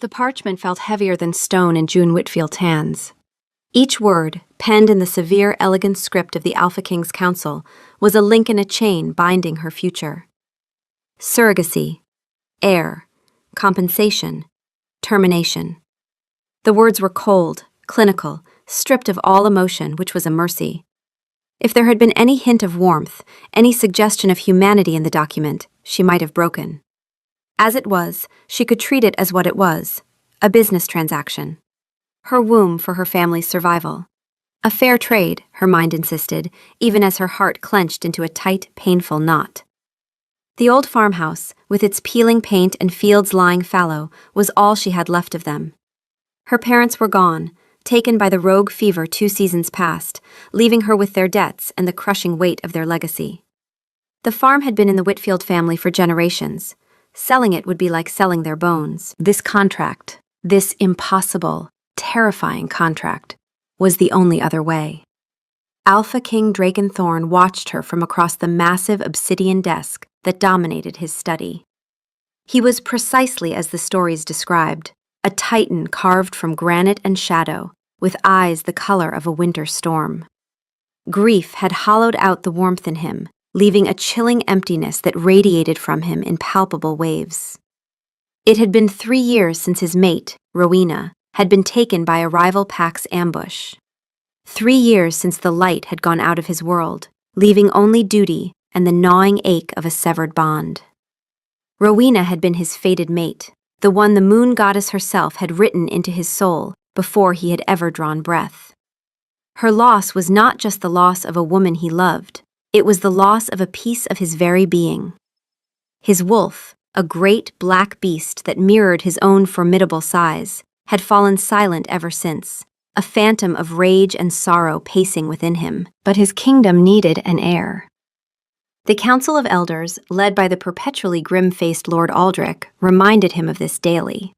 The parchment felt heavier than stone in June Whitfield's hands. Each word, penned in the severe, elegant script of the Alpha King's Council, was a link in a chain binding her future. Surrogacy, heir, compensation, termination. The words were cold, clinical, stripped of all emotion, which was a mercy. If there had been any hint of warmth, any suggestion of humanity in the document, she might have broken. As it was, she could treat it as what it was, a business transaction. Her womb for her family's survival. A fair trade, her mind insisted, even as her heart clenched into a tight, painful knot. The old farmhouse, with its peeling paint and fields lying fallow, was all she had left of them. Her parents were gone, taken by the rogue fever 2 seasons past, leaving her with their debts and the crushing weight of their legacy. The farm had been in the Whitfield family for generations. Selling it would be like selling their bones. This contract, this impossible, terrifying contract, was the only other way. Alpha King Drakenthorn watched her from across the massive obsidian desk that dominated his study. He was precisely as the stories described, a titan carved from granite and shadow, with eyes the color of a winter storm. Grief had hollowed out the warmth in him, leaving a chilling emptiness that radiated from him in palpable waves. It had been 3 years since his mate, Rowena, had been taken by a rival pack's ambush. 3 years since the light had gone out of his world, leaving only duty and the gnawing ache of a severed bond. Rowena had been his fated mate, the one the moon goddess herself had written into his soul before he had ever drawn breath. Her loss was not just the loss of a woman he loved, it was the loss of a piece of his very being. His wolf, a great black beast that mirrored his own formidable size, had fallen silent ever since, a phantom of rage and sorrow pacing within him, but his kingdom needed an heir. The Council of Elders, led by the perpetually grim-faced Lord Aldrich, reminded him of this daily.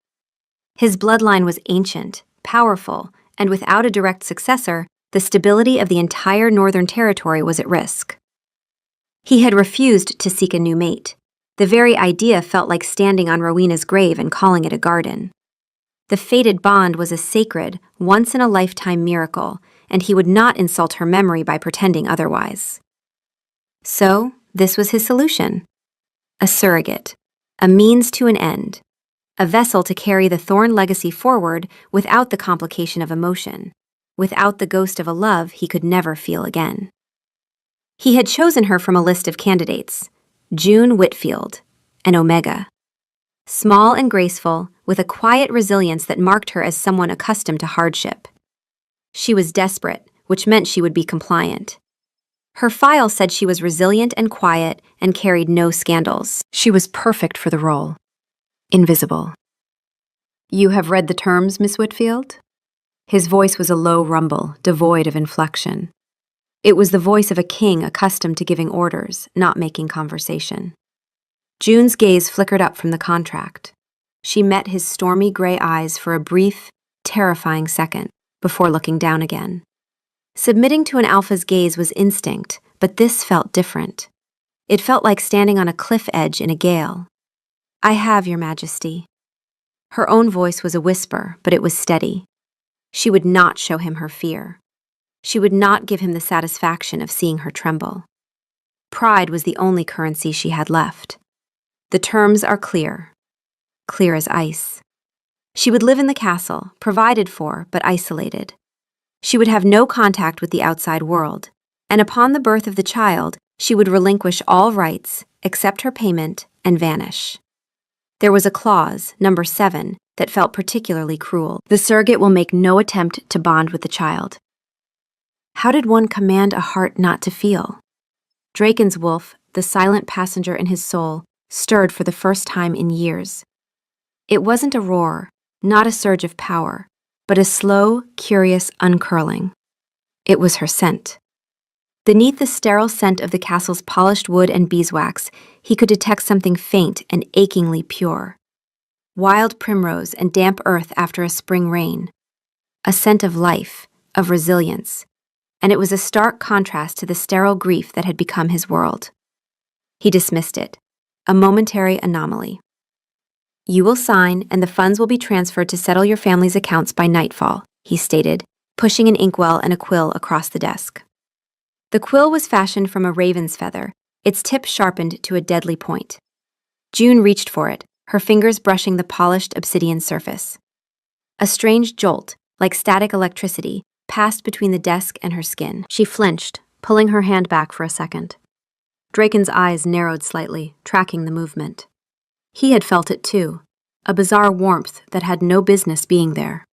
His bloodline was ancient, powerful, and without a direct successor, the stability of the entire Northern Territory was at risk. He had refused to seek a new mate. The very idea felt like standing on Rowena's grave and calling it a garden. The fated bond was a sacred, once-in-a-lifetime miracle, and he would not insult her memory by pretending otherwise. So, this was his solution. A surrogate, a means to an end, a vessel to carry the Thorn legacy forward without the complication of emotion, without the ghost of a love he could never feel again. He had chosen her from a list of candidates, June Whitfield, an Omega. Small and graceful, with a quiet resilience that marked her as someone accustomed to hardship. She was desperate, which meant she would be compliant. Her file said she was resilient and quiet and carried no scandals. She was perfect for the role. Invisible. "You have read the terms, Miss Whitfield?" His voice was a low rumble, devoid of inflection. It was the voice of a king accustomed to giving orders, not making conversation. June's gaze flickered up from the contract. She met his stormy gray eyes for a brief, terrifying second, before looking down again. Submitting to an alpha's gaze was instinct, but this felt different. It felt like standing on a cliff edge in a gale. "I have, Your Majesty." Her own voice was a whisper, but it was steady. She would not show him her fear. She would not give him the satisfaction of seeing her tremble. Pride was the only currency she had left. The terms are clear. Clear as ice. She would live in the castle, provided for, but isolated. She would have no contact with the outside world, and upon the birth of the child, she would relinquish all rights, accept her payment, and vanish. There was a clause, number 7, that felt particularly cruel. The surrogate will make no attempt to bond with the child. How did one command a heart not to feel? Draken's wolf, the silent passenger in his soul, stirred for the first time in years. It wasn't a roar, not a surge of power, but a slow, curious uncurling. It was her scent. Beneath the sterile scent of the castle's polished wood and beeswax, he could detect something faint and achingly pure. Wild primrose and damp earth after a spring rain. A scent of life, of resilience, and it was a stark contrast to the sterile grief that had become his world. He dismissed it, a momentary anomaly. You will sign, and the funds will be transferred to settle your family's accounts by nightfall, he stated, pushing an inkwell and a quill across the desk. The quill was fashioned from a raven's feather, its tip sharpened to a deadly point. June reached for it, her fingers brushing the polished obsidian surface. A strange jolt, like static electricity, passed between the desk and her skin. She flinched, pulling her hand back for a second. Draken's eyes narrowed slightly, tracking the movement. He had felt it too, a bizarre warmth that had no business being there.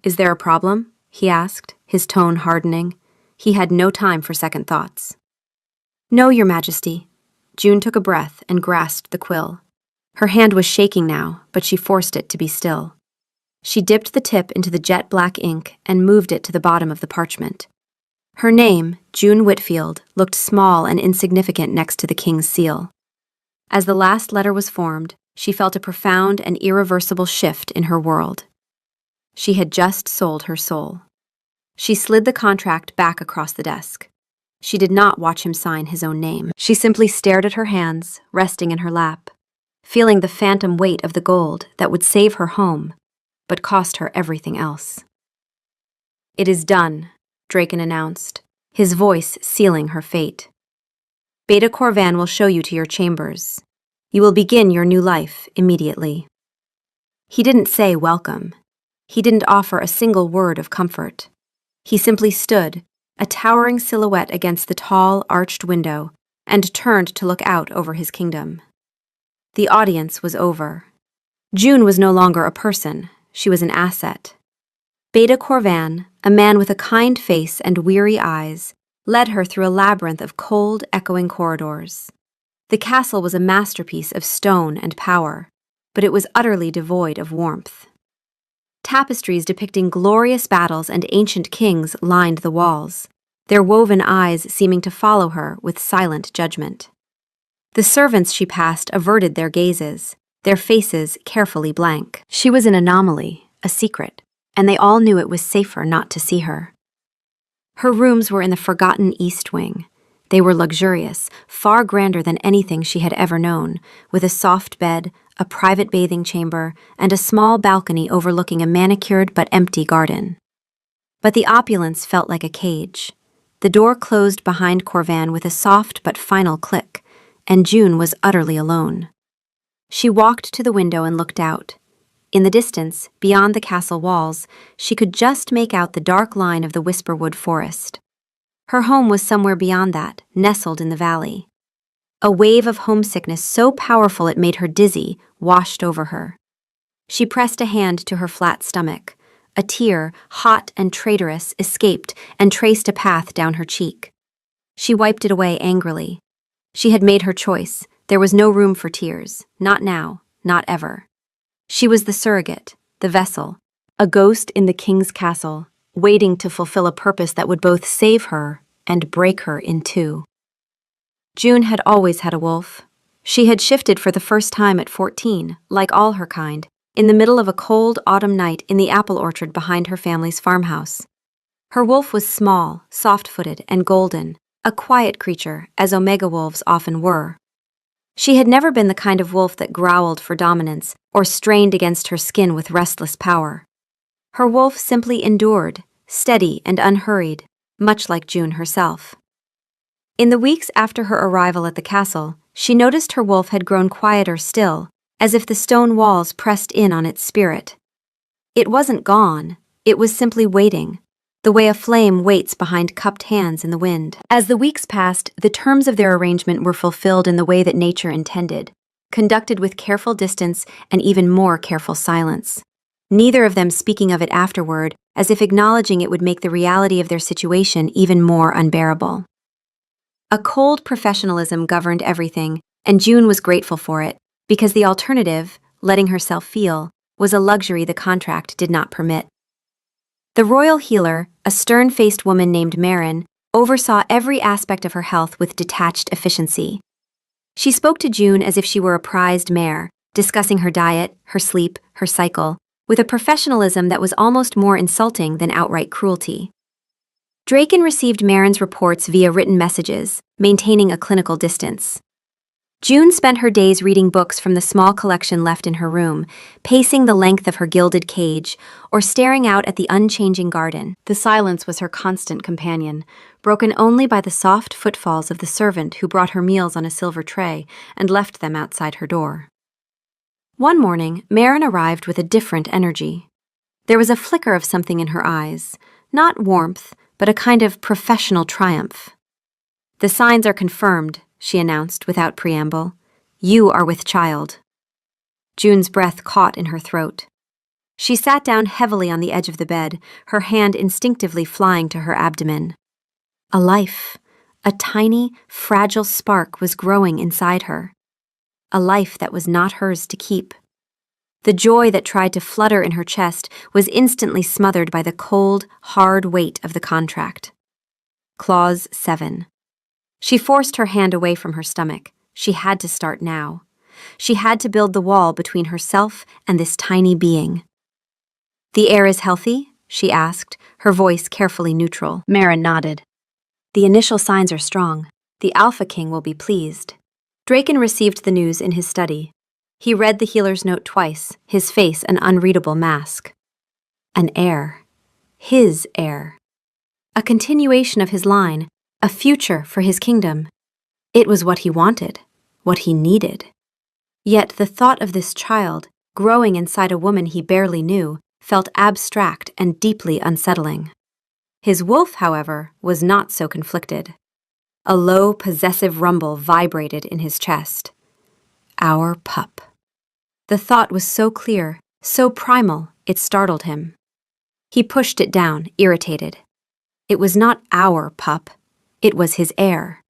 "Is there a problem?" he asked, his tone hardening. He had no time for second thoughts. "No, Your Majesty." June took a breath and grasped the quill. Her hand was shaking now, but she forced it to be still. She dipped the tip into the jet-black ink and moved it to the bottom of the parchment. Her name, June Whitfield, looked small and insignificant next to the king's seal. As the last letter was formed, she felt a profound and irreversible shift in her world. She had just sold her soul. She slid the contract back across the desk. She did not watch him sign his own name. She simply stared at her hands, resting in her lap, feeling the phantom weight of the gold that would save her home, but cost her everything else. "It is done," Draken announced, his voice sealing her fate. "Beta Corvan will show you to your chambers. You will begin your new life immediately." He didn't say welcome. He didn't offer a single word of comfort. He simply stood, a towering silhouette against the tall, arched window, and turned to look out over his kingdom. The audience was over. June was no longer a person, she was an asset. Beta Corvan, a man with a kind face and weary eyes, led her through a labyrinth of cold, echoing corridors. The castle was a masterpiece of stone and power, but it was utterly devoid of warmth. Tapestries depicting glorious battles and ancient kings lined the walls, their woven eyes seeming to follow her with silent judgment. The servants she passed averted their gazes, their faces carefully blank. She was an anomaly, a secret, and they all knew it was safer not to see her. Her rooms were in the forgotten East Wing. They were luxurious, far grander than anything she had ever known, with a soft bed, a private bathing chamber, and a small balcony overlooking a manicured but empty garden. But the opulence felt like a cage. The door closed behind Corvan with a soft but final click, and June was utterly alone. She walked to the window and looked out. In the distance, beyond the castle walls, she could just make out the dark line of the Whisperwood forest. Her home was somewhere beyond that, nestled in the valley. A wave of homesickness so powerful it made her dizzy washed over her. She pressed a hand to her flat stomach. A tear, hot and traitorous, escaped and traced a path down her cheek. She wiped it away angrily. She had made her choice. There was no room for tears. Not now, not ever. She was the surrogate, the vessel, a ghost in the king's castle, waiting to fulfill a purpose that would both save her and break her in two. June had always had a wolf. She had shifted for the first time at 14, like all her kind, in the middle of a cold autumn night in the apple orchard behind her family's farmhouse. Her wolf was small, soft-footed, and golden, a quiet creature, as omega wolves often were. She had never been the kind of wolf that growled for dominance or strained against her skin with restless power. Her wolf simply endured, steady and unhurried, much like June herself. In the weeks after her arrival at the castle, she noticed her wolf had grown quieter still, as if the stone walls pressed in on its spirit. It wasn't gone, it was simply waiting, the way a flame waits behind cupped hands in the wind. As the weeks passed, the terms of their arrangement were fulfilled in the way that nature intended, conducted with careful distance and even more careful silence. Neither of them speaking of it afterward, as if acknowledging it would make the reality of their situation even more unbearable. A cold professionalism governed everything, and June was grateful for it, because the alternative, letting herself feel, was a luxury the contract did not permit. The royal healer, a stern-faced woman named Marin, oversaw every aspect of her health with detached efficiency. She spoke to June as if she were a prized mare, discussing her diet, her sleep, her cycle, with a professionalism that was almost more insulting than outright cruelty. Draken received Marin's reports via written messages, maintaining a clinical distance. June spent her days reading books from the small collection left in her room, pacing the length of her gilded cage, or staring out at the unchanging garden. The silence was her constant companion, broken only by the soft footfalls of the servant who brought her meals on a silver tray and left them outside her door. One morning, Marin arrived with a different energy. There was a flicker of something in her eyes, not warmth, but a kind of professional triumph. "The signs are confirmed," she announced without preamble. "You are with child." June's breath caught in her throat. She sat down heavily on the edge of the bed, her hand instinctively flying to her abdomen. A life, a tiny, fragile spark was growing inside her. A life that was not hers to keep. The joy that tried to flutter in her chest was instantly smothered by the cold, hard weight of the contract. Clause 7. She forced her hand away from her stomach. She had to start now. She had to build the wall between herself and this tiny being. "The air is healthy?" she asked, her voice carefully neutral. Marin nodded. "The initial signs are strong. The Alpha King will be pleased." Draken received the news in his study. He read the healer's note twice, his face an unreadable mask. An heir. His heir. A continuation of his line, a future for his kingdom. It was what he wanted, what he needed. Yet the thought of this child, growing inside a woman he barely knew, felt abstract and deeply unsettling. His wolf, however, was not so conflicted. A low, possessive rumble vibrated in his chest. Our pup. The thought was so clear, so primal, it startled him. He pushed it down, irritated. It was not our pup. It was his heir.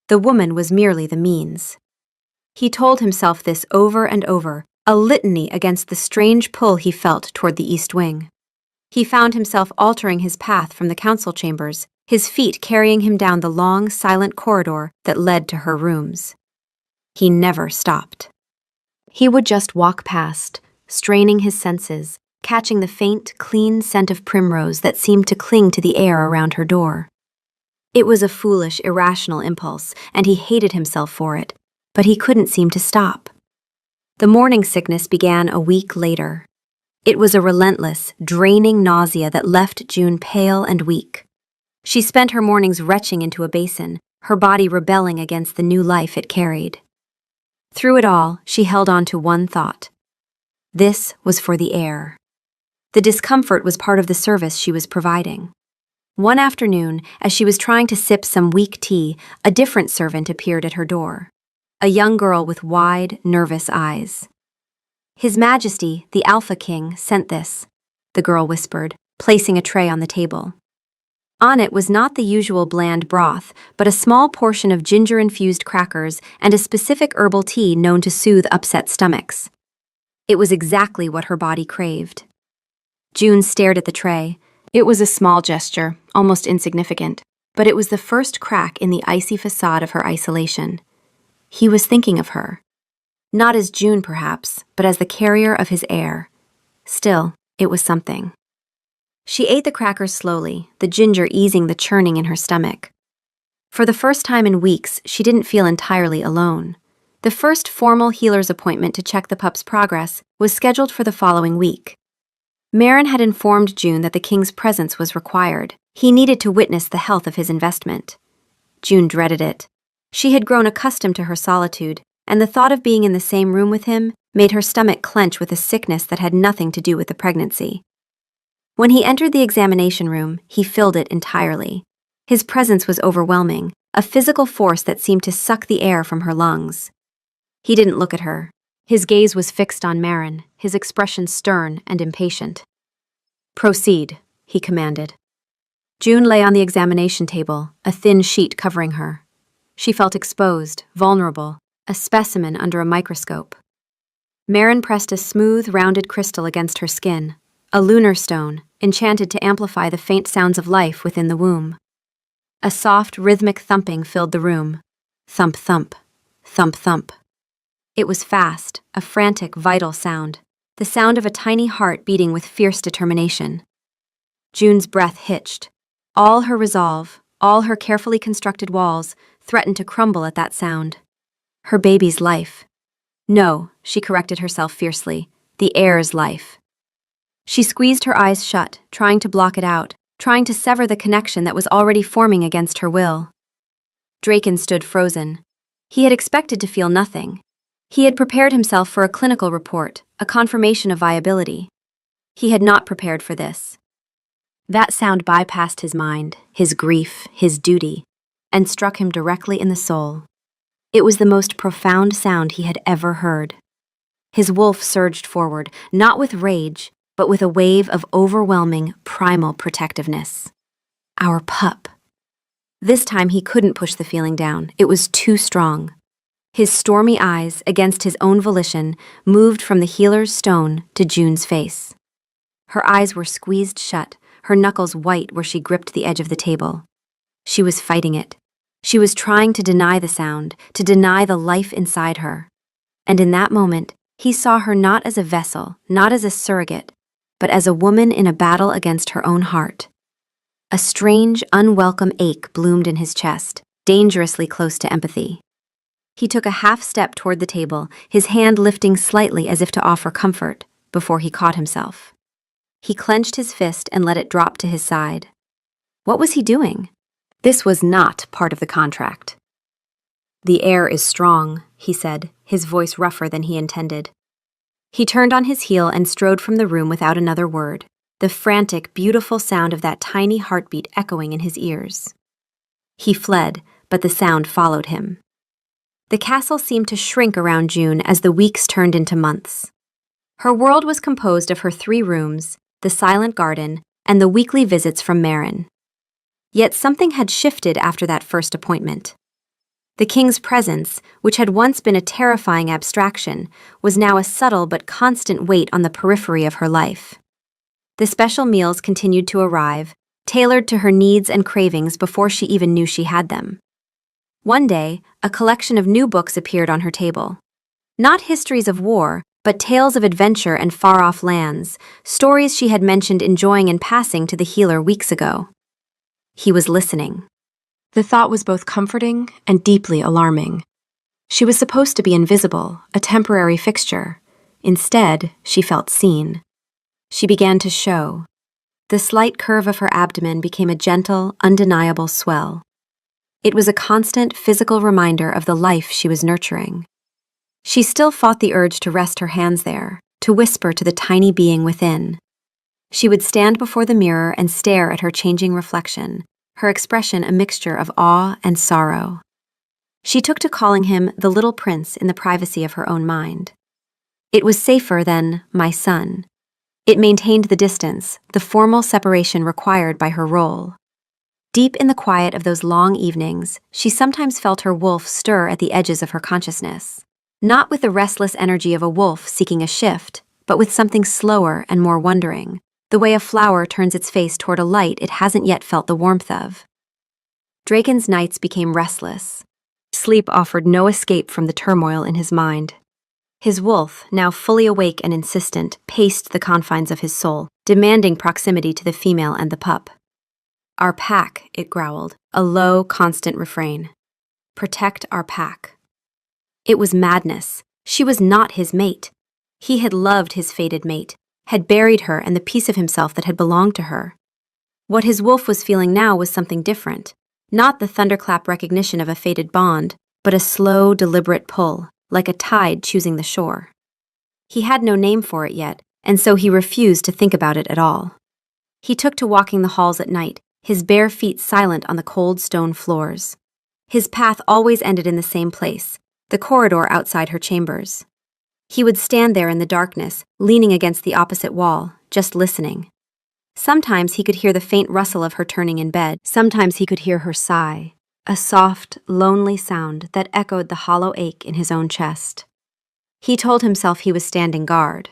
The woman was merely the means. He told himself this over and over, a litany against the strange pull he felt toward the East Wing. He found himself altering his path from the council chambers, his feet carrying him down the long, silent corridor that led to her rooms. He never stopped. He would just walk past, straining his senses, catching the faint, clean scent of primrose that seemed to cling to the air around her door. It was a foolish, irrational impulse, and he hated himself for it, but he couldn't seem to stop. The morning sickness began a week later. It was a relentless, draining nausea that left June pale and weak. She spent her mornings retching into a basin, her body rebelling against the new life it carried. Through it all, she held on to one thought. This was for the heir. The discomfort was part of the service she was providing. One afternoon, as she was trying to sip some weak tea, a different servant appeared at her door. A young girl with wide, nervous eyes. "His Majesty, the Alpha King, sent this," the girl whispered, placing a tray on the table. On it was not the usual bland broth, but a small portion of ginger-infused crackers and a specific herbal tea known to soothe upset stomachs. It was exactly what her body craved. June stared at the tray. It was a small gesture, almost insignificant, but it was the first crack in the icy facade of her isolation. He was thinking of her. Not as June, perhaps, but as the carrier of his heir. Still, it was something. She ate the crackers slowly, the ginger easing the churning in her stomach. For the first time in weeks, she didn't feel entirely alone. The first formal healer's appointment to check the pup's progress was scheduled for the following week. Marin had informed June that the king's presence was required. He needed to witness the health of his investment. June dreaded it. She had grown accustomed to her solitude, and the thought of being in the same room with him made her stomach clench with a sickness that had nothing to do with the pregnancy. When he entered the examination room, he filled it entirely. His presence was overwhelming, a physical force that seemed to suck the air from her lungs. He didn't look at her. His gaze was fixed on Marin, his expression stern and impatient. "Proceed," he commanded. June lay on the examination table, a thin sheet covering her. She felt exposed, vulnerable, a specimen under a microscope. Marin pressed a smooth, rounded crystal against her skin, a lunar stone, enchanted to amplify the faint sounds of life within the womb. A soft, rhythmic thumping filled the room. Thump, thump, thump, thump. It was fast, a frantic, vital sound, the sound of a tiny heart beating with fierce determination. June's breath hitched. All her resolve, all her carefully constructed walls, threatened to crumble at that sound. Her baby's life. No, she corrected herself fiercely. The heir's life. She squeezed her eyes shut, trying to block it out, trying to sever the connection that was already forming against her will. Draken stood frozen. He had expected to feel nothing. He had prepared himself for a clinical report, a confirmation of viability. He had not prepared for this. That sound bypassed his mind, his grief, his duty, and struck him directly in the soul. It was the most profound sound he had ever heard. His wolf surged forward, not with rage, but with a wave of overwhelming, primal protectiveness. Our pup. This time he couldn't push the feeling down. It was too strong. His stormy eyes, against his own volition, moved from the healer's stone to June's face. Her eyes were squeezed shut, her knuckles white where she gripped the edge of the table. She was fighting it. She was trying to deny the sound, to deny the life inside her. And in that moment, he saw her not as a vessel, not as a surrogate, but as a woman in a battle against her own heart. A strange, unwelcome ache bloomed in his chest, dangerously close to empathy. He took a half step toward the table, his hand lifting slightly as if to offer comfort, before he caught himself. He clenched his fist and let it drop to his side. What was he doing? This was not part of the contract. The heir is strong, he said, his voice rougher than he intended. He turned on his heel and strode from the room without another word, the frantic, beautiful sound of that tiny heartbeat echoing in his ears. He fled, but the sound followed him. The castle seemed to shrink around June as the weeks turned into months. Her world was composed of her 3 rooms, the silent garden, and the weekly visits from Marin. Yet something had shifted after that first appointment. The king's presence, which had once been a terrifying abstraction, was now a subtle but constant weight on the periphery of her life. The special meals continued to arrive, tailored to her needs and cravings before she even knew she had them. One day, a collection of new books appeared on her table. Not histories of war, but tales of adventure and far-off lands, stories she had mentioned enjoying in passing to the healer weeks ago. He was listening. The thought was both comforting and deeply alarming. She was supposed to be invisible, a temporary fixture. Instead, she felt seen. She began to show. The slight curve of her abdomen became a gentle, undeniable swell. It was a constant physical reminder of the life she was nurturing. She still fought the urge to rest her hands there, to whisper to the tiny being within. She would stand before the mirror and stare at her changing reflection, her expression a mixture of awe and sorrow. She took to calling him the little prince in the privacy of her own mind. It was safer than my son. It maintained the distance, the formal separation required by her role. Deep in the quiet of those long evenings, she sometimes felt her wolf stir at the edges of her consciousness. Not with the restless energy of a wolf seeking a shift, but with something slower and more wondering, the way a flower turns its face toward a light it hasn't yet felt the warmth of. Draken's nights became restless. Sleep offered no escape from the turmoil in his mind. His wolf, now fully awake and insistent, paced the confines of his soul, demanding proximity to the female and the pup. Our pack, it growled, a low, constant refrain. Protect our pack. It was madness. She was not his mate. He had loved his fated mate, had buried her and the piece of himself that had belonged to her. What his wolf was feeling now was something different, not the thunderclap recognition of a fated bond, but a slow, deliberate pull, like a tide choosing the shore. He had no name for it yet, and so he refused to think about it at all. He took to walking the halls at night, his bare feet silent on the cold stone floors. His path always ended in the same place, the corridor outside her chambers. He would stand there in the darkness, leaning against the opposite wall, just listening. Sometimes he could hear the faint rustle of her turning in bed. Sometimes he could hear her sigh, a soft, lonely sound that echoed the hollow ache in his own chest. He told himself he was standing guard.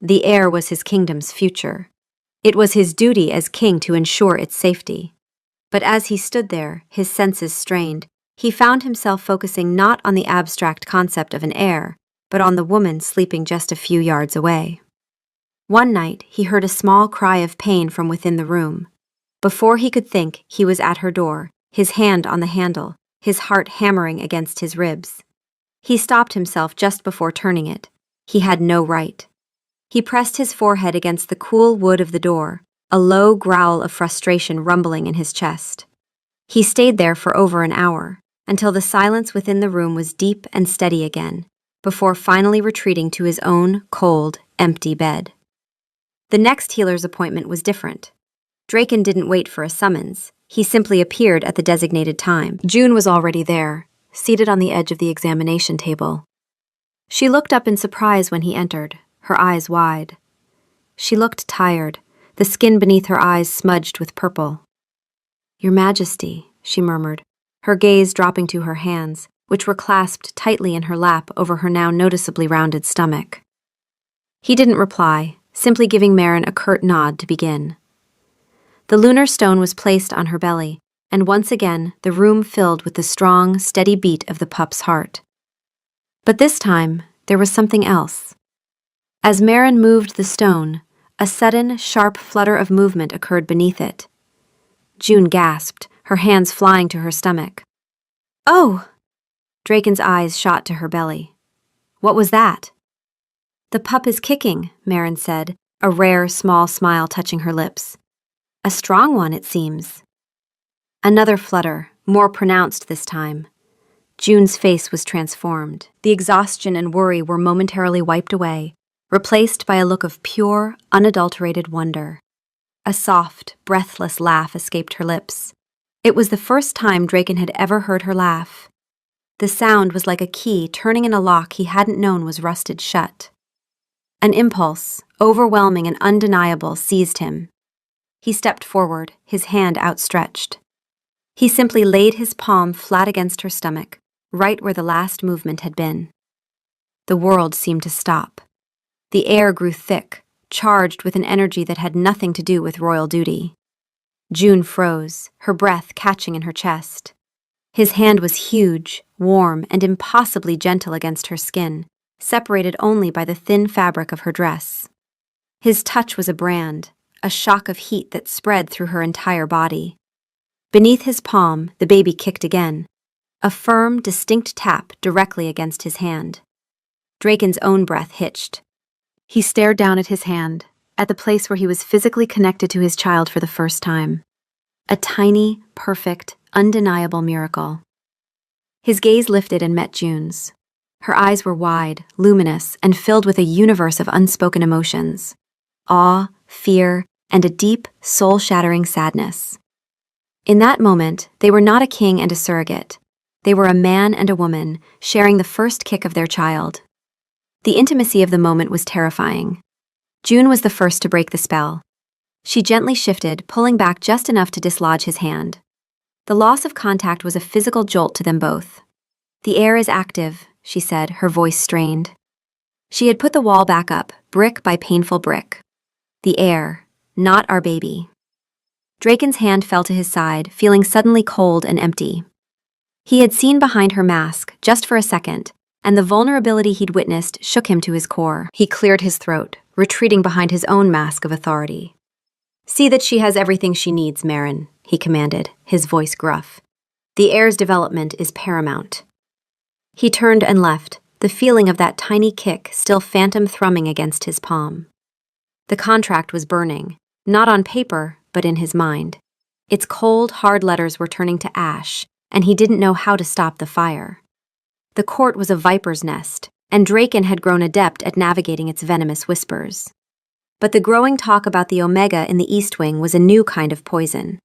The heir was his kingdom's future. It was his duty as king to ensure its safety. But as he stood there, his senses strained, he found himself focusing not on the abstract concept of an heir, but on the woman sleeping just a few yards away. One night, he heard a small cry of pain from within the room. Before he could think, he was at her door, his hand on the handle, his heart hammering against his ribs. He stopped himself just before turning it. He had no right. He pressed his forehead against the cool wood of the door, a low growl of frustration rumbling in his chest. He stayed there for over an hour, until the silence within the room was deep and steady again, before finally retreating to his own cold, empty bed. The next healer's appointment was different. Draken didn't wait for a summons. He simply appeared at the designated time. June was already there, seated on the edge of the examination table. She looked up in surprise when he entered, her eyes wide. She looked tired, the skin beneath her eyes smudged with purple. "Your Majesty," she murmured, her gaze dropping to her hands, which were clasped tightly in her lap over her now noticeably rounded stomach. He didn't reply, simply giving Marin a curt nod to begin. The lunar stone was placed on her belly, and once again the room filled with the strong, steady beat of the pup's heart. But this time, there was something else. As Marin moved the stone, a sudden, sharp flutter of movement occurred beneath it. June gasped, her hands flying to her stomach. "Oh!" Draken's eyes shot to her belly. "What was that?" "The pup is kicking," Marin said, a rare, small smile touching her lips. "A strong one, it seems." Another flutter, more pronounced this time. June's face was transformed. The exhaustion and worry were momentarily wiped away, replaced by a look of pure, unadulterated wonder. A soft, breathless laugh escaped her lips. It was the first time Draken had ever heard her laugh. The sound was like a key turning in a lock he hadn't known was rusted shut. An impulse, overwhelming and undeniable, seized him. He stepped forward, his hand outstretched. He simply laid his palm flat against her stomach, right where the last movement had been. The world seemed to stop. The air grew thick, charged with an energy that had nothing to do with royal duty. June froze, her breath catching in her chest. His hand was huge, warm, and impossibly gentle against her skin, separated only by the thin fabric of her dress. His touch was a brand, a shock of heat that spread through her entire body. Beneath his palm, the baby kicked again, a firm, distinct tap directly against his hand. Draken's own breath hitched. He stared down at his hand, at the place where he was physically connected to his child for the first time. A tiny, perfect, undeniable miracle. His gaze lifted and met June's. Her eyes were wide, luminous, and filled with a universe of unspoken emotions. Awe, fear, and a deep, soul-shattering sadness. In that moment, they were not a king and a surrogate. They were a man and a woman, sharing the first kick of their child. The intimacy of the moment was terrifying. June was the first to break the spell. She gently shifted, pulling back just enough to dislodge his hand. The loss of contact was a physical jolt to them both. "The air is active," she said, her voice strained. She had put the wall back up, brick by painful brick. "The air, not our baby." Draken's hand fell to his side, feeling suddenly cold and empty. He had seen behind her mask, just for a second, and the vulnerability he'd witnessed shook him to his core. He cleared his throat, retreating behind his own mask of authority. "See that she has everything she needs, Marin," he commanded, his voice gruff. "The heir's development is paramount." He turned and left, the feeling of that tiny kick still phantom thrumming against his palm. The contract was burning, not on paper, but in his mind. Its cold, hard letters were turning to ash, and he didn't know how to stop the fire. The court was a viper's nest, and Draken had grown adept at navigating its venomous whispers. But the growing talk about the Omega in the East Wing was a new kind of poison.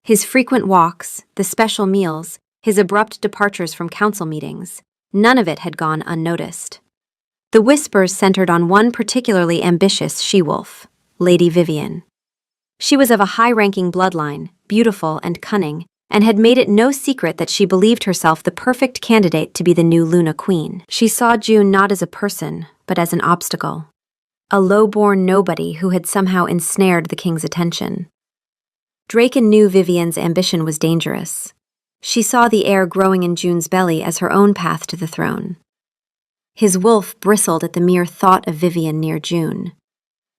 His frequent walks, the special meals, his abrupt departures from council meetings, none of it had gone unnoticed. The whispers centered on one particularly ambitious she-wolf, Lady Vivian. She was of a high-ranking bloodline, beautiful and cunning, and had made it no secret that she believed herself the perfect candidate to be the new Luna Queen. She saw June not as a person, but as an obstacle. A low-born nobody who had somehow ensnared the king's attention. Draken knew Vivian's ambition was dangerous. She saw the heir growing in June's belly as her own path to the throne. His wolf bristled at the mere thought of Vivian near June.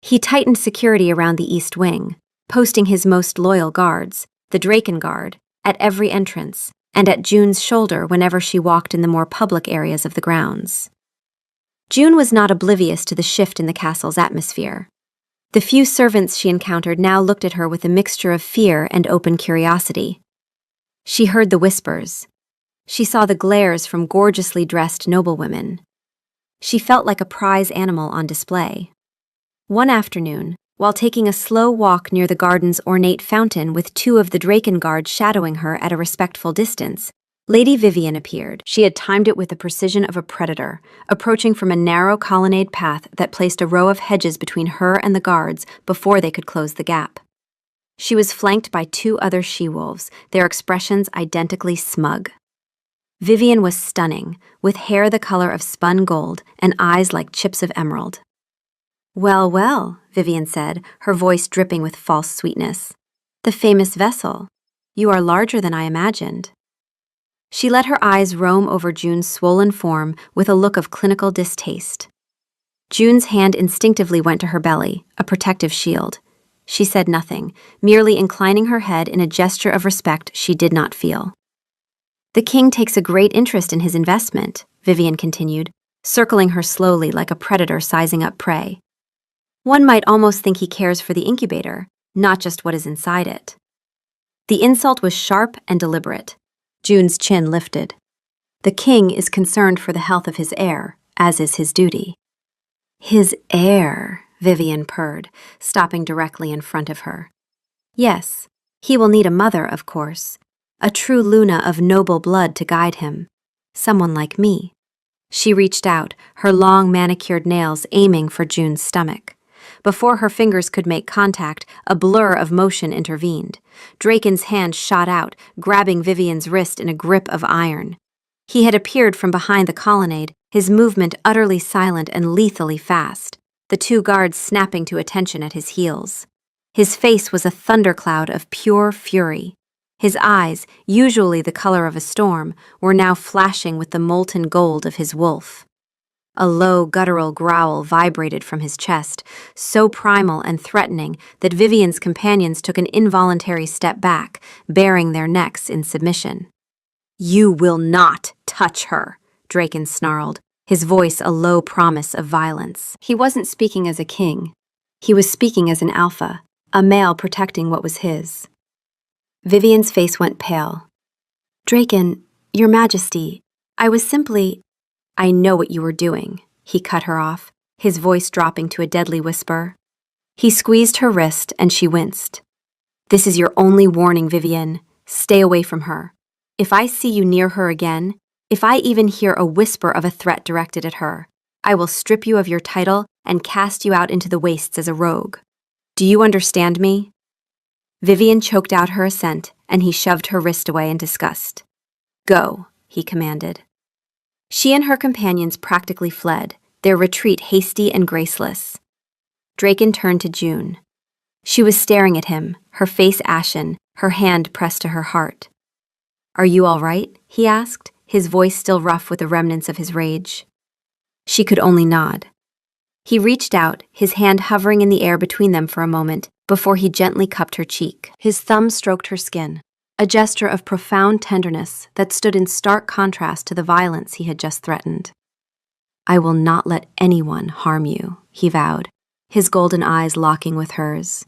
He tightened security around the East Wing, posting his most loyal guards, the Draken Guard, at every entrance, and at June's shoulder whenever she walked in the more public areas of the grounds. June was not oblivious to the shift in the castle's atmosphere. The few servants she encountered now looked at her with a mixture of fear and open curiosity. She heard the whispers. She saw the glares from gorgeously dressed noblewomen. She felt like a prize animal on display. One afternoon, while taking a slow walk near the garden's ornate fountain with two of the Drakengard shadowing her at a respectful distance, Lady Vivian appeared. She had timed it with the precision of a predator, approaching from a narrow colonnade path that placed a row of hedges between her and the guards before they could close the gap. She was flanked by two other she-wolves, their expressions identically smug. Vivian was stunning, with hair the color of spun gold and eyes like chips of emerald. "Well, well," Vivian said, her voice dripping with false sweetness. "The famous vessel. You are larger than I imagined." She let her eyes roam over June's swollen form with a look of clinical distaste. June's hand instinctively went to her belly, a protective shield. She said nothing, merely inclining her head in a gesture of respect she did not feel. "The king takes a great interest in his investment," Vivian continued, circling her slowly like a predator sizing up prey. "One might almost think he cares for the incubator, not just what is inside it." The insult was sharp and deliberate. June's chin lifted. "The king is concerned for the health of his heir, as is his duty." "His heir," Vivian purred, stopping directly in front of her. "Yes, he will need a mother, of course. A true Luna of noble blood to guide him. Someone like me." She reached out, her long manicured nails aiming for June's stomach. Before her fingers could make contact, a blur of motion intervened. Draken's hand shot out, grabbing Vivian's wrist in a grip of iron. He had appeared from behind the colonnade, his movement utterly silent and lethally fast, the two guards snapping to attention at his heels. His face was a thundercloud of pure fury. His eyes, usually the color of a storm, were now flashing with the molten gold of his wolf. A low, guttural growl vibrated from his chest, so primal and threatening that Vivian's companions took an involuntary step back, baring their necks in submission. "You will not touch her," Draken snarled, his voice a low promise of violence. He wasn't speaking as a king. He was speaking as an alpha, a male protecting what was his. Vivian's face went pale. "Draken, Your Majesty, I was simply—" "I know what you were doing," he cut her off, his voice dropping to a deadly whisper. He squeezed her wrist and she winced. "This is your only warning, Vivian. Stay away from her. If I see you near her again, if I even hear a whisper of a threat directed at her, I will strip you of your title and cast you out into the wastes as a rogue. Do you understand me?" Vivian choked out her assent, and he shoved her wrist away in disgust. "Go," he commanded. She and her companions practically fled, their retreat hasty and graceless. Draken turned to June. She was staring at him, her face ashen, her hand pressed to her heart. "Are you all right?" he asked, his voice still rough with the remnants of his rage. She could only nod. He reached out, his hand hovering in the air between them for a moment, before he gently cupped her cheek. His thumb stroked her skin, a gesture of profound tenderness that stood in stark contrast to the violence he had just threatened. "I will not let anyone harm you," he vowed, his golden eyes locking with hers.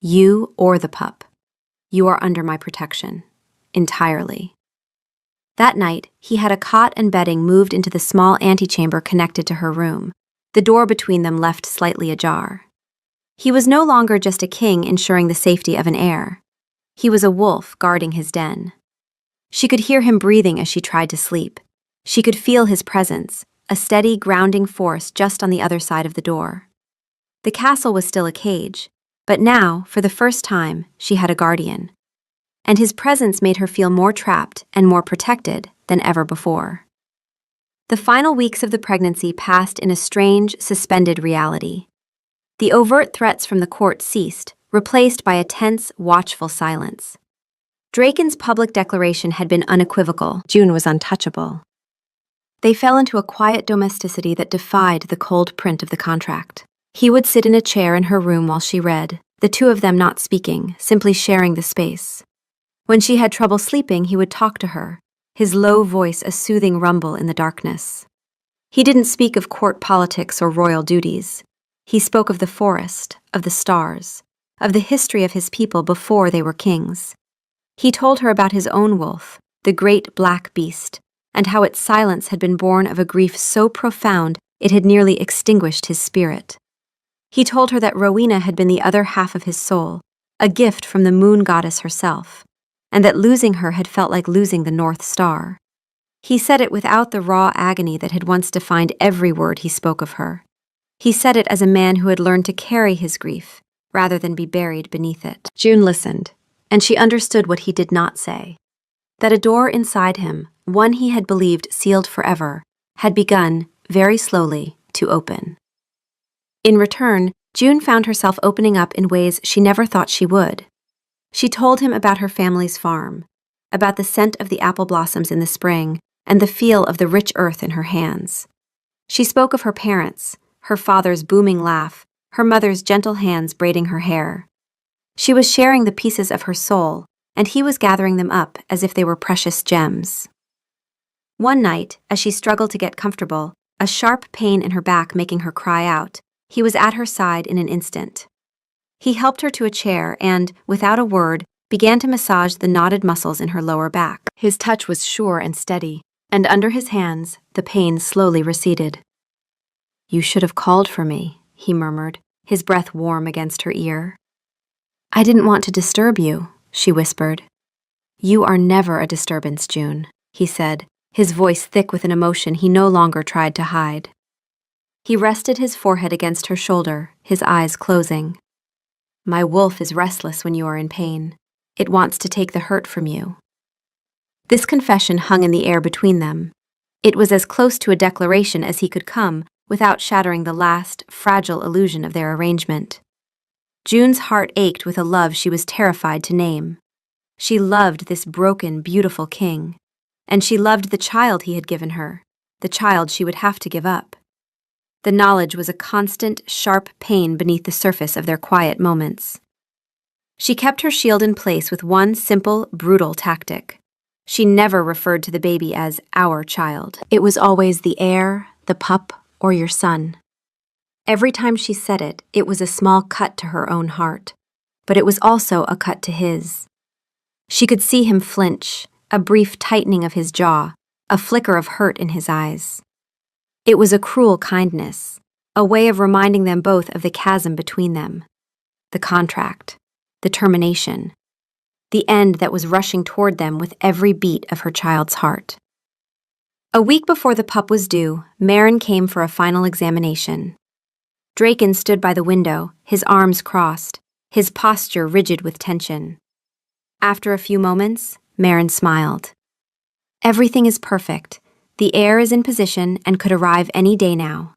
"You or the pup. You are under my protection. Entirely." That night, he had a cot and bedding moved into the small antechamber connected to her room, the door between them left slightly ajar. He was no longer just a king ensuring the safety of an heir. He was a wolf guarding his den. She could hear him breathing as she tried to sleep. She could feel his presence, a steady, grounding force just on the other side of the door. The castle was still a cage, but now, for the first time, she had a guardian. And his presence made her feel more trapped and more protected than ever before. The final weeks of the pregnancy passed in a strange, suspended reality. The overt threats from the court ceased, replaced by a tense, watchful silence. Draken's public declaration had been unequivocal. June was untouchable. They fell into a quiet domesticity that defied the cold print of the contract. He would sit in a chair in her room while she read, the two of them not speaking, simply sharing the space. When she had trouble sleeping, he would talk to her, his low voice a soothing rumble in the darkness. He didn't speak of court politics or royal duties. He spoke of the forest, of the stars, of the history of his people before they were kings. He told her about his own wolf, the great black beast, and how its silence had been born of a grief so profound it had nearly extinguished his spirit. He told her that Rowena had been the other half of his soul, a gift from the moon goddess herself, and that losing her had felt like losing the North Star. He said it without the raw agony that had once defined every word he spoke of her. He said it as a man who had learned to carry his grief, rather than be buried beneath it. June listened, and she understood what he did not say. That a door inside him, one he had believed sealed forever, had begun, very slowly, to open. In return, June found herself opening up in ways she never thought she would. She told him about her family's farm, about the scent of the apple blossoms in the spring, and the feel of the rich earth in her hands. She spoke of her parents, her father's booming laugh, her mother's gentle hands braiding her hair. She was sharing the pieces of her soul, and he was gathering them up as if they were precious gems. One night, as she struggled to get comfortable, a sharp pain in her back making her cry out, he was at her side in an instant. He helped her to a chair and, without a word, began to massage the knotted muscles in her lower back. His touch was sure and steady, and under his hands, the pain slowly receded. "You should have called for me," he murmured, his breath warm against her ear. "I didn't want to disturb you," she whispered. "You are never a disturbance, June," he said, his voice thick with an emotion he no longer tried to hide. He rested his forehead against her shoulder, his eyes closing. "My wolf is restless when you are in pain. It wants to take the hurt from you." This confession hung in the air between them. It was as close to a declaration as he could come without shattering the last, fragile illusion of their arrangement. June's heart ached with a love she was terrified to name. She loved this broken, beautiful king, and she loved the child he had given her, the child she would have to give up. The knowledge was a constant, sharp pain beneath the surface of their quiet moments. She kept her shield in place with one simple, brutal tactic. She never referred to the baby as our child. It was always the heir, the pup, or your son. Every time she said it, it was a small cut to her own heart, but it was also a cut to his. She could see him flinch, a brief tightening of his jaw, a flicker of hurt in his eyes. It was a cruel kindness, a way of reminding them both of the chasm between them, the contract, the termination, the end that was rushing toward them with every beat of her child's heart. A week before the pup was due, Marin came for a final examination. Draken stood by the window, his arms crossed, his posture rigid with tension. After a few moments, Marin smiled. "Everything is perfect. The heir is in position and could arrive any day now."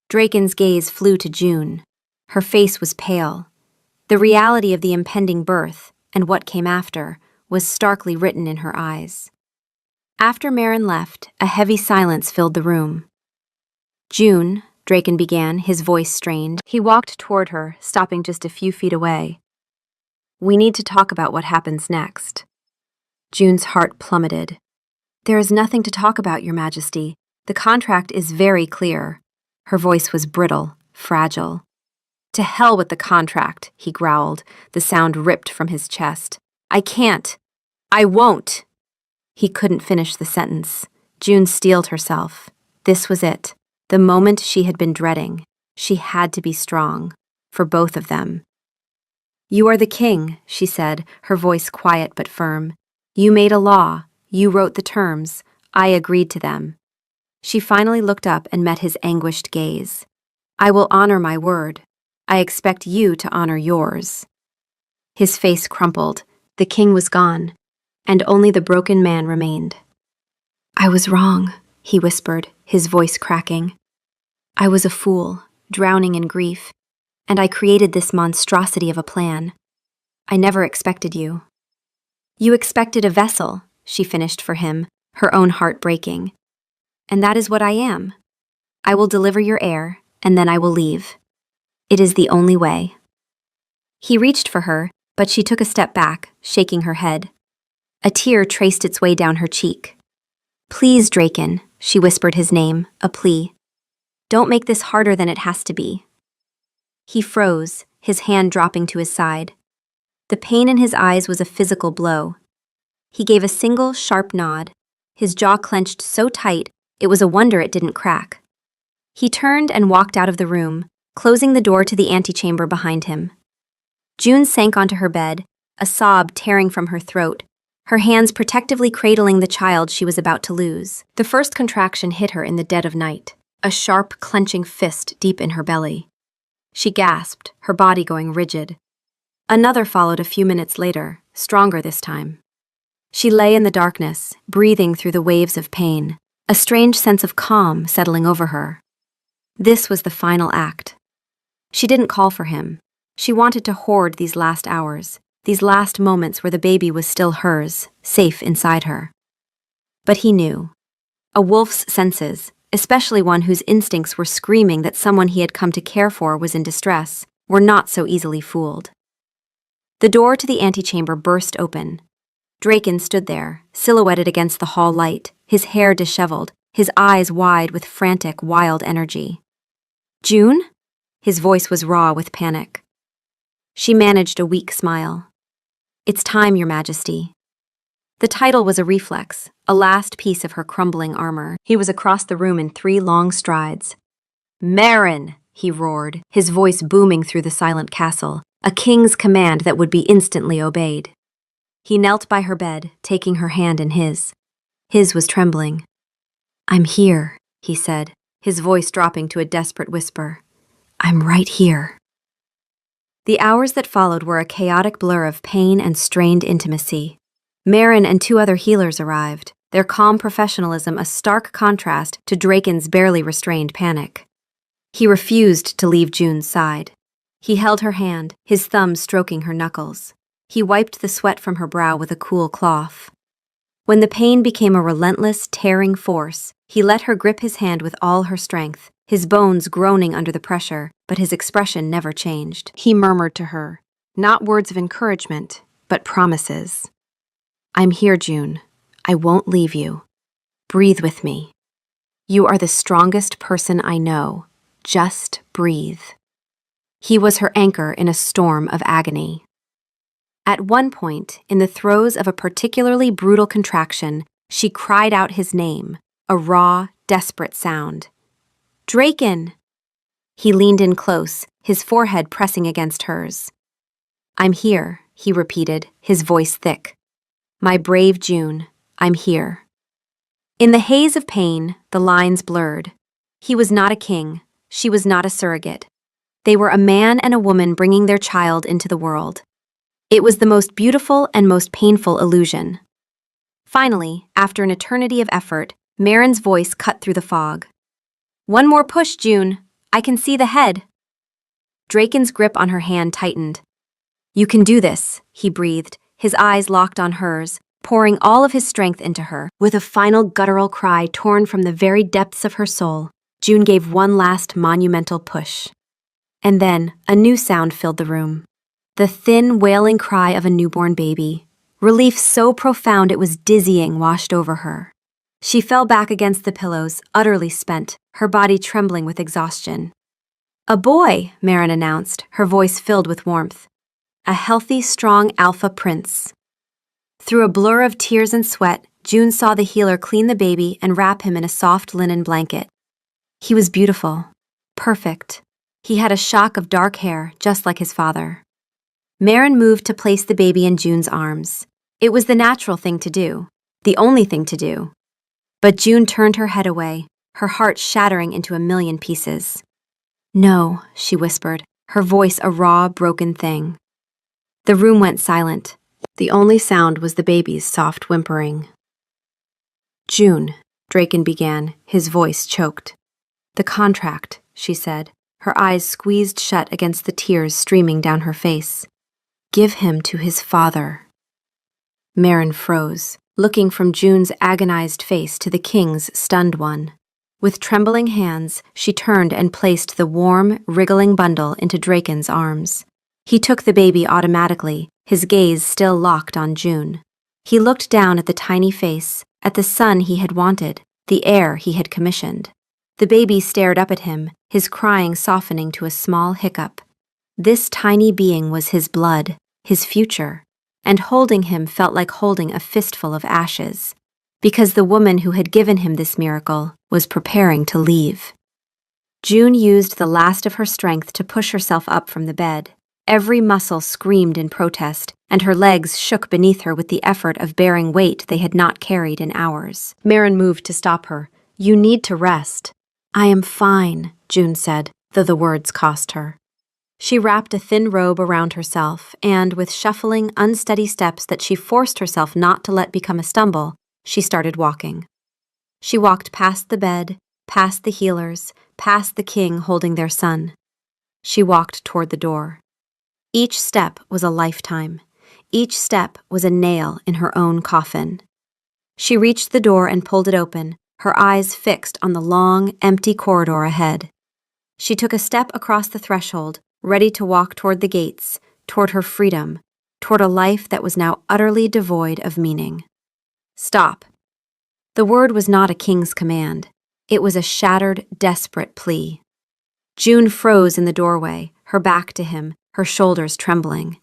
Draken's gaze flew to June. Her face was pale. The reality of the impending birth, and what came after, was starkly written in her eyes. After Marin left, a heavy silence filled the room. "June," Draken began, his voice strained. He walked toward her, stopping just a few feet away. "We need to talk about what happens next." June's heart plummeted. "There is nothing to talk about, Your Majesty. The contract is very clear." Her voice was brittle, fragile. "To hell with the contract," he growled, the sound ripped from his chest. "I can't. I won't." He couldn't finish the sentence. June steeled herself. This was it, the moment she had been dreading. She had to be strong, for both of them. "You are the king," she said, her voice quiet but firm. "You made a law. You wrote the terms. I agreed to them." She finally looked up and met his anguished gaze. "I will honor my word. I expect you to honor yours." His face crumpled. The king was gone, and only the broken man remained. "I was wrong," he whispered, his voice cracking. "I was a fool, drowning in grief, and I created this monstrosity of a plan. I never expected you." "You expected a vessel," she finished for him, her own heart breaking. "And that is what I am. I will deliver your heir, and then I will leave. It is the only way." He reached for her, but she took a step back, shaking her head. A tear traced its way down her cheek. Please, Draken, she whispered his name, a plea. Don't make this harder than it has to be. He froze, his hand dropping to his side. The pain in his eyes was a physical blow. He gave a single, sharp nod, his jaw clenched so tight it was a wonder it didn't crack. He turned and walked out of the room, closing the door to the antechamber behind him. June sank onto her bed, a sob tearing from her throat, her hands protectively cradling the child she was about to lose. The first contraction hit her in the dead of night, a sharp, clenching fist deep in her belly. She gasped, her body going rigid. Another followed a few minutes later, stronger this time. She lay in the darkness, breathing through the waves of pain, a strange sense of calm settling over her. This was the final act. She didn't call for him. She wanted to hoard these last hours, these last moments where the baby was still hers, safe inside her. But he knew. A wolf's senses, especially one whose instincts were screaming that someone he had come to care for was in distress, were not so easily fooled. The door to the antechamber burst open. Draken stood there, silhouetted against the hall light, his hair disheveled, his eyes wide with frantic, wild energy. June? His voice was raw with panic. She managed a weak smile. It's time, Your Majesty. The title was a reflex, a last piece of her crumbling armor. He was across the room in 3 long strides. Merrin, he roared, his voice booming through the silent castle, a king's command that would be instantly obeyed. He knelt by her bed, taking her hand in his. His was trembling. I'm here, he said, his voice dropping to a desperate whisper. I'm right here. The hours that followed were a chaotic blur of pain and strained intimacy. Merrin and 2 other healers arrived, their calm professionalism a stark contrast to Draken's barely restrained panic. He refused to leave June's side. He held her hand, his thumb stroking her knuckles. He wiped the sweat from her brow with a cool cloth. When the pain became a relentless, tearing force, he let her grip his hand with all her strength, his bones groaning under the pressure, but his expression never changed. He murmured to her, not words of encouragement, but promises. I'm here, June. I won't leave you. Breathe with me. You are the strongest person I know. Just breathe. He was her anchor in a storm of agony. At one point, in the throes of a particularly brutal contraction, she cried out his name, a raw, desperate sound. Draken! He leaned in close, his forehead pressing against hers. I'm here, he repeated, his voice thick. My brave June, I'm here. In the haze of pain, the lines blurred. He was not a king, she was not a surrogate. They were a man and a woman bringing their child into the world. It was the most beautiful and most painful illusion. Finally, after an eternity of effort, Merrin's voice cut through the fog. One more push, June. I can see the head. Draken's grip on her hand tightened. You can do this, he breathed, his eyes locked on hers, pouring all of his strength into her. With a final guttural cry torn from the very depths of her soul, June gave one last monumental push. And then, a new sound filled the room. The thin, wailing cry of a newborn baby. Relief so profound it was dizzying washed over her. She fell back against the pillows, utterly spent, her body trembling with exhaustion. A boy, Merrin announced, her voice filled with warmth. A healthy, strong alpha prince. Through a blur of tears and sweat, June saw the healer clean the baby and wrap him in a soft linen blanket. He was beautiful. Perfect. He had a shock of dark hair, just like his father. Merrin moved to place the baby in June's arms. It was the natural thing to do, the only thing to do. But June turned her head away, her heart shattering into a million pieces. No, she whispered, her voice a raw, broken thing. The room went silent. The only sound was the baby's soft whimpering. June, Draken began, his voice choked. The contract, she said, her eyes squeezed shut against the tears streaming down her face. Give him to his father. Merrin froze, looking from June's agonized face to the king's stunned one. With trembling hands, she turned and placed the warm, wriggling bundle into Draken's arms. He took the baby automatically, his gaze still locked on June. He looked down at the tiny face, at the son he had wanted, the heir he had commissioned. The baby stared up at him, his crying softening to a small hiccup. This tiny being was his blood, his future, and holding him felt like holding a fistful of ashes, because the woman who had given him this miracle was preparing to leave. June used the last of her strength to push herself up from the bed. Every muscle screamed in protest, and her legs shook beneath her with the effort of bearing weight they had not carried in hours. Marin moved to stop her. "You need to rest." "I am fine," June said, though the words cost her. She wrapped a thin robe around herself, and with shuffling, unsteady steps that she forced herself not to let become a stumble, she started walking. She walked past the bed, past the healers, past the king holding their son. She walked toward the door. Each step was a lifetime. Each step was a nail in her own coffin. She reached the door and pulled it open, her eyes fixed on the long, empty corridor ahead. She took a step across the threshold, ready to walk toward the gates, toward her freedom, toward a life that was now utterly devoid of meaning. "Stop." The word was not a king's command. It was a shattered, desperate plea. June froze in the doorway, her back to him, her shoulders trembling.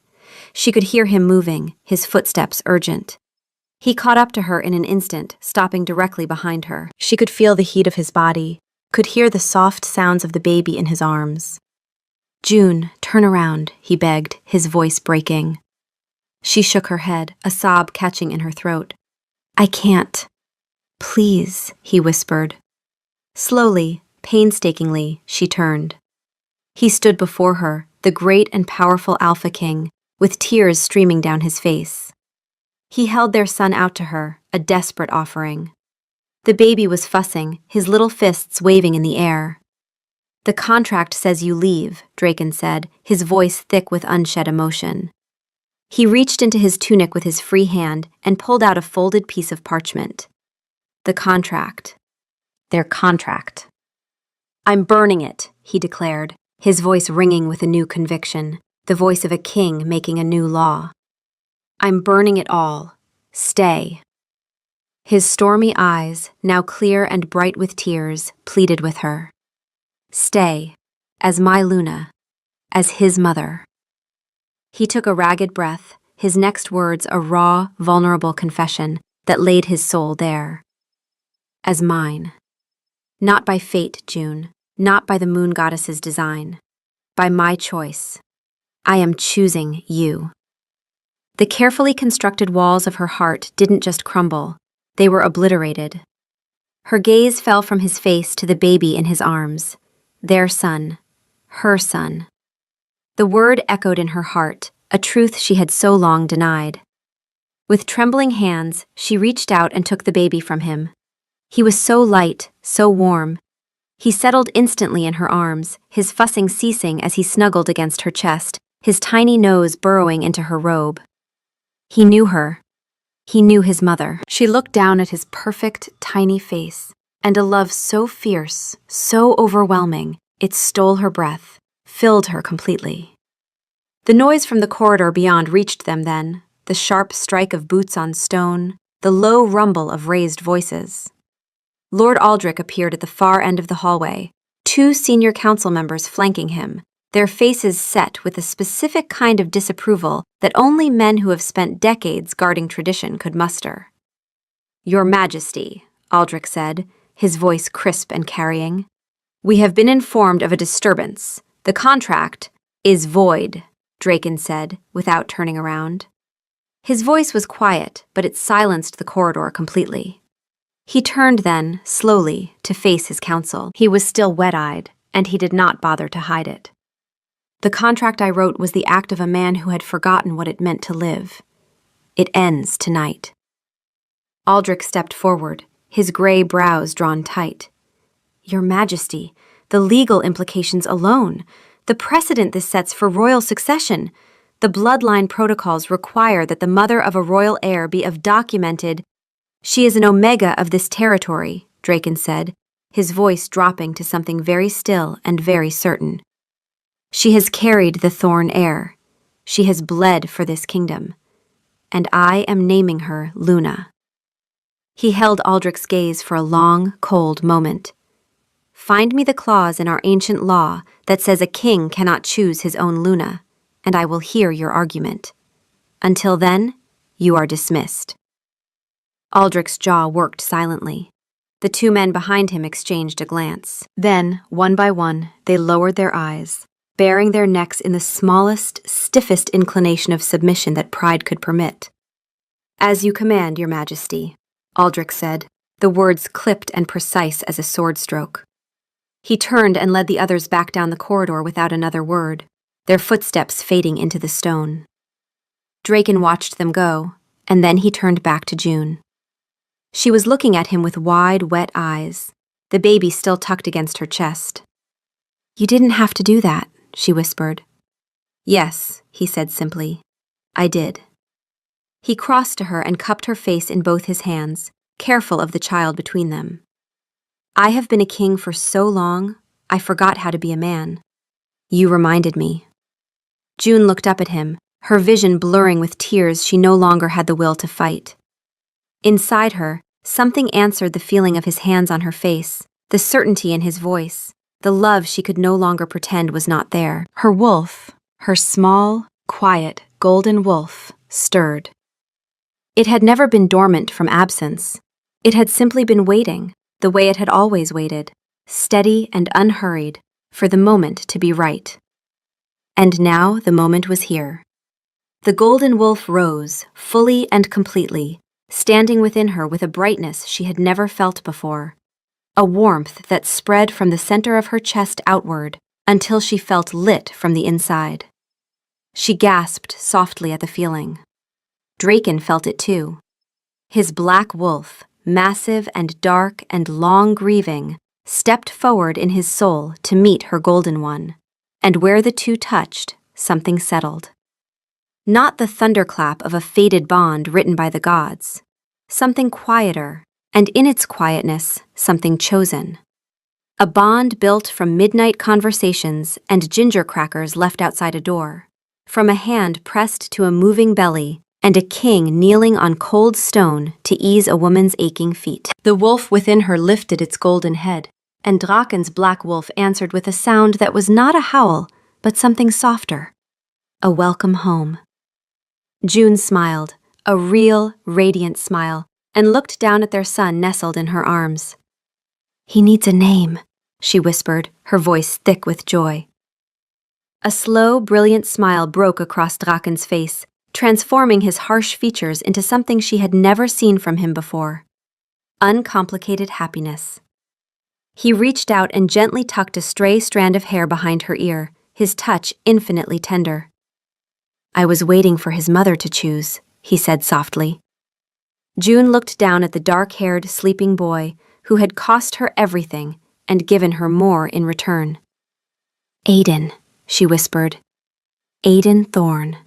She could hear him moving, his footsteps urgent. He caught up to her in an instant, stopping directly behind her. She could feel the heat of his body, could hear the soft sounds of the baby in his arms. "June, turn around," he begged, his voice breaking. She shook her head, a sob catching in her throat. "I can't." "Please," he whispered. Slowly, painstakingly, she turned. He stood before her, the great and powerful Alpha King, with tears streaming down his face. He held their son out to her, a desperate offering. The baby was fussing, his little fists waving in the air. "The contract says you leave," Draken said, his voice thick with unshed emotion. He reached into his tunic with his free hand and pulled out a folded piece of parchment. The contract. Their contract. "I'm burning it," he declared, his voice ringing with a new conviction, the voice of a king making a new law. "I'm burning it all. Stay." His stormy eyes, now clear and bright with tears, pleaded with her. "Stay, as my Luna, as his mother." He took a ragged breath, his next words a raw, vulnerable confession that laid his soul bare. "As mine. Not by fate, June, not by the moon goddess's design. By my choice. I am choosing you." The carefully constructed walls of her heart didn't just crumble, they were obliterated. Her gaze fell from his face to the baby in his arms. Their son. Her son. The word echoed in her heart, a truth she had so long denied. With trembling hands, she reached out and took the baby from him. He was so light, so warm. He settled instantly in her arms, his fussing ceasing as he snuggled against her chest, his tiny nose burrowing into her robe. He knew her. He knew his mother. She looked down at his perfect, tiny face, and a love so fierce, so overwhelming, it stole her breath, filled her completely. The noise from the corridor beyond reached them then, the sharp strike of boots on stone, the low rumble of raised voices. Lord Aldrich appeared at the far end of the hallway, 2 senior council members flanking him, their faces set with a specific kind of disapproval that only men who have spent decades guarding tradition could muster. "Your Majesty," Aldrich said, his voice crisp and carrying, "we have been informed of a disturbance. The contract is void," Draken said, without turning around. His voice was quiet, but it silenced the corridor completely. He turned then, slowly, to face his counsel. He was still wet-eyed, and he did not bother to hide it. "The contract I wrote was the act of a man who had forgotten what it meant to live. It ends tonight." Aldrich stepped forward, his gray brows drawn tight. "Your Majesty, the legal implications alone, the precedent this sets for royal succession. The bloodline protocols require that the mother of a royal heir be of documented—" "She is an omega of this territory," Draken said, his voice dropping to something very still and very certain. "She has carried the Thorn heir. She has bled for this kingdom. And I am naming her Luna." He held Aldrich's gaze for a long, cold moment. "Find me the clause in our ancient law that says a king cannot choose his own Luna, and I will hear your argument. Until then, you are dismissed." Aldrich's jaw worked silently. The two men behind him exchanged a glance. Then, one by one, they lowered their eyes, baring their necks in the smallest, stiffest inclination of submission that pride could permit. "As you command, Your Majesty," Aldrich said, the words clipped and precise as a sword stroke. He turned and led the others back down the corridor without another word, their footsteps fading into the stone. Draken watched them go, and then he turned back to June. She was looking at him with wide, wet eyes, the baby still tucked against her chest. "You didn't have to do that," she whispered. "Yes," he said simply. "I did." He crossed to her and cupped her face in both his hands, careful of the child between them. "I have been a king for so long, I forgot how to be a man. You reminded me." June looked up at him, her vision blurring with tears she no longer had the will to fight. Inside her, something answered the feeling of his hands on her face, the certainty in his voice, the love she could no longer pretend was not there. Her wolf, her small, quiet, golden wolf, stirred. It had never been dormant from absence. It had simply been waiting, the way it had always waited, steady and unhurried, for the moment to be right. And now the moment was here. The golden wolf rose, fully and completely, standing within her with a brightness she had never felt before, a warmth that spread from the center of her chest outward until she felt lit from the inside. She gasped softly at the feeling. Draken felt it too. His black wolf, massive and dark and long grieving, stepped forward in his soul to meet her golden one, and where the two touched, something settled. Not the thunderclap of a fated bond written by the gods. Something quieter, and in its quietness, something chosen. A bond built from midnight conversations and ginger crackers left outside a door, from a hand pressed to a moving belly, and a king kneeling on cold stone to ease a woman's aching feet. The wolf within her lifted its golden head, and Draken's black wolf answered with a sound that was not a howl, but something softer. A welcome home. June smiled, a real, radiant smile, and looked down at their son nestled in her arms. "He needs a name," she whispered, her voice thick with joy. A slow, brilliant smile broke across Draken's face, transforming his harsh features into something she had never seen from him before. Uncomplicated happiness. He reached out and gently tucked a stray strand of hair behind her ear, his touch infinitely tender. "I was waiting for his mother to choose," he said softly. June looked down at the dark-haired, sleeping boy who had cost her everything and given her more in return. "Aiden," she whispered. "Aiden Thorne."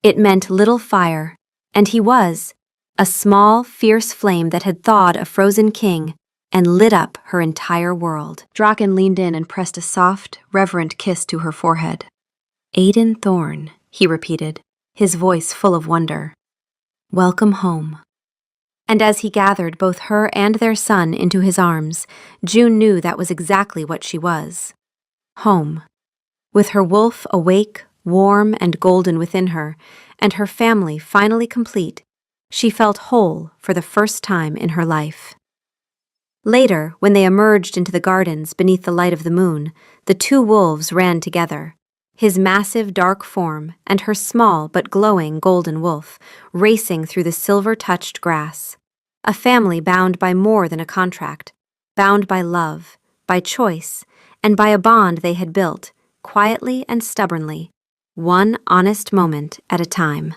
It meant little fire, and he was, a small, fierce flame that had thawed a frozen king and lit up her entire world. Draken leaned in and pressed a soft, reverent kiss to her forehead. "Aiden Thorne," he repeated, his voice full of wonder. "Welcome home." And as he gathered both her and their son into his arms, June knew that was exactly what she was. Home. With her wolf awake, warm and golden within her, and her family finally complete, she felt whole for the first time in her life. Later, when they emerged into the gardens beneath the light of the moon, the two wolves ran together, his massive dark form and her small but glowing golden wolf racing through the silver-touched grass. A family bound by more than a contract, bound by love, by choice, and by a bond they had built, quietly and stubbornly, one honest moment at a time.